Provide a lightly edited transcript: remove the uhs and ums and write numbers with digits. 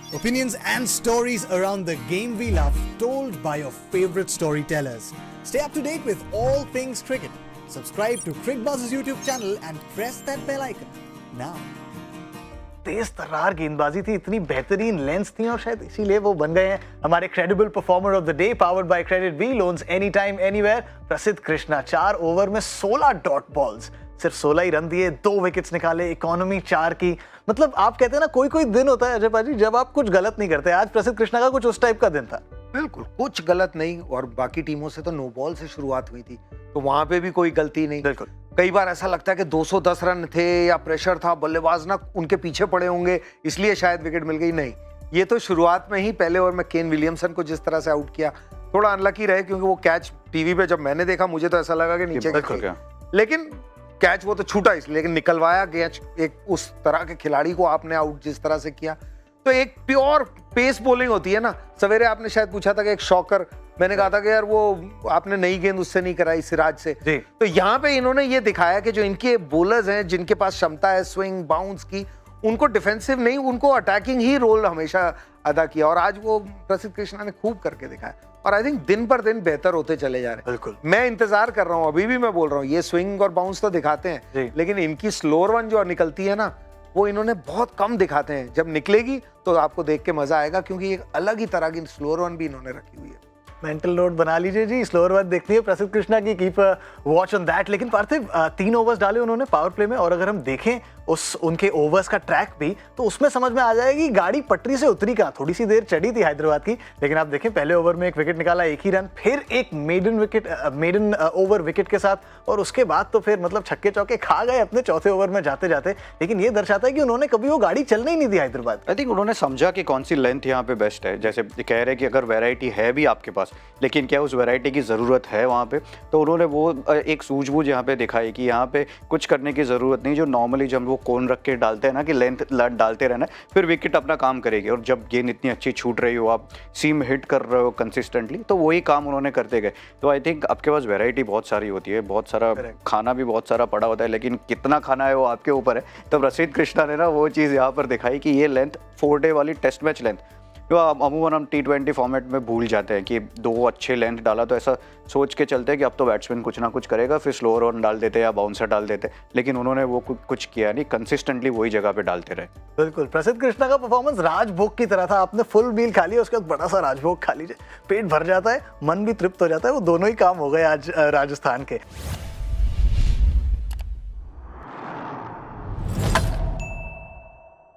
Opinions and stories around the game we love, told by your favorite storytellers. Stay up to date with all things cricket. Subscribe to CricBuzz's YouTube channel and press that bell icon now. तेज तर्रार गेंदबाजी थी, इतनी बेहतरीन lens थी और शायद इसीलिए वो बन गए हैं हमारे credible performer of the day, powered by KreditBee loans any time anywhere. Prasidh Krishna 4 over में 16 डॉट बॉल्स, सिर्फ 16 ही रन दिए, 2 विकेट्स निकाले, इकोनॉमी 4 की। मतलब आप कहते हैं ना, कोई कोई दिन होता है अजय पाजी जब आप कुछ गलत नहीं करते। आज प्रसिद्ध कृष्णा का कुछ उस टाइप का दिन था। बिल्कुल कुछ गलत नहीं, और बाकी टीमों से तो नो बॉल से शुरुआत हुई थी, तो वहां पे भी कोई गलती नहीं। बिल्कुल, कई बार ऐसा लगता है कि 210 रन थे या प्रेशर था, बल्लेबाज ना उनके पीछे पड़े होंगे इसलिए शायद विकेट मिल गई। नहीं, ये तो शुरुआत में ही पहले ओवर में केन विलियमसन को जिस तरह से आउट किया, थोड़ा अनलकी रहे क्योंकि वो कैच टीवी पे जब मैंने देखा मुझे तो ऐसा लगा कि नीचे गया, लेकिन कैच वो तो छूटा इसलिए, लेकिन निकलवाया कैच एक उस तरह के खिलाड़ी को आपने आउट जिस तरह से किया। तो एक प्योर पेस बॉलिंग होती है ना। सवेरे आपने शायद पूछा था कि एक शॉकर, मैंने कहा था कि यार वो आपने नई गेंद उससे नहीं कराई, सिराज से। तो यहाँ पे इन्होंने ये दिखाया कि जो इनके बॉलर्स हैं जिनके पास क्षमता है स्विंग बाउंस की, उनको डिफेंसिव नहीं, उनको अटैकिंग ही रोल हमेशा अदा किया, और आज वो प्रसिद्ध कृष्णा ने खूब करके दिखाया। और आई थिंक दिन पर दिन बेहतर होते चले जा रहे हैं। बिल्कुल, मैं इंतजार कर रहा हूँ, अभी भी मैं बोल रहा हूँ, ये स्विंग और बाउंस तो दिखाते हैं, लेकिन इनकी स्लोअर वन जो निकलती है ना, वो इन्होंने बहुत कम दिखाते हैं। जब निकलेगी तो आपको देख के मजा आएगा, क्योंकि एक अलग ही तरह की स्लोअर वन भी इन्होंने रखी हुई है। मेंटल नोट बना लीजिए जी, स्लोअर वन देखनी है प्रसिद्ध कृष्णा की, कीप वॉच ऑन दैट। लेकिन पार्थिव 3 ओवर्स डाले उन्होंने पावर प्ले में, और अगर हम देखें उस उनके ओवर्स का ट्रैक भी, तो उसमें समझ में आ जाएगी गाड़ी पटरी से उतरी कहाँ। थोड़ी सी देर चढ़ी थी हैदराबाद की, लेकिन आप देखें पहले ओवर में 1 विकेट निकाला, 1 ही रन, फिर एक मेडन ओवर विकेट के साथ, और उसके बाद तो फिर मतलब छक्के चौके खा गए अपने चौथे ओवर में जाते जाते। लेकिन ये दर्शाता है कि उन्होंने कभी वो गाड़ी चलने ही नहीं दी हैदराबाद। आई थिंक उन्होंने समझा कि कौन सी लेंथ यहाँ पे बेस्ट है। जैसे कह रहे हैं कि अगर वैरायटी है भी आपके पास, लेकिन क्या उस वैरायटी की ज़रूरत है वहाँ पे, तो उन्होंने वो एक सूझबूझ यहाँ पे दिखाई कि यहाँ पे कुछ करने की ज़रूरत नहीं। जो नॉर्मली जब वो कोन रख के डालते हैं ना कि लेंथ डालते रहना, फिर विकेट अपना काम करेगी, और जब गेंद इतनी अच्छी छूट रही हो, आप सीम हिट कर रहे हो कंसिस्टेंटली, तो वही काम उन्होंने करते गए। तो आई थिंक आपके पास वैरायटी बहुत सारी होती है, बहुत सारा खाना भी बहुत सारा पड़ा होता है, लेकिन कितना खाना है वो आपके ऊपर है। तो प्रसिद्ध कृष्णा ने ना वो चीज़ यहाँ पर दिखाई कि ये लेंथ 4 डे वाली टेस्ट मैच लेंथ, जो अमूमन हम T20 फॉर्मेट में भूल जाते हैं कि 2 अच्छे लेंथ डाला तो ऐसा सोच के चलते हैं कि अब तो बैट्समैन कुछ ना कुछ करेगा, फिर स्लोअर वन डाल देते या बाउंसर डाल देते, लेकिन उन्होंने वो कुछ किया नहीं, कंसिस्टेंटली वही जगह पे डालते रहे। बिल्कुल, प्रसिद्ध कृष्णा का परफॉर्मेंस राजभोग की तरह था। आपने फुल मील खा लिया, उसके बाद बड़ा सा राजभोग खा लीजिए, पेट भर जाता है, मन भी तृप्त हो जाता है। वो दोनों ही काम हो गए आज राजस्थान के।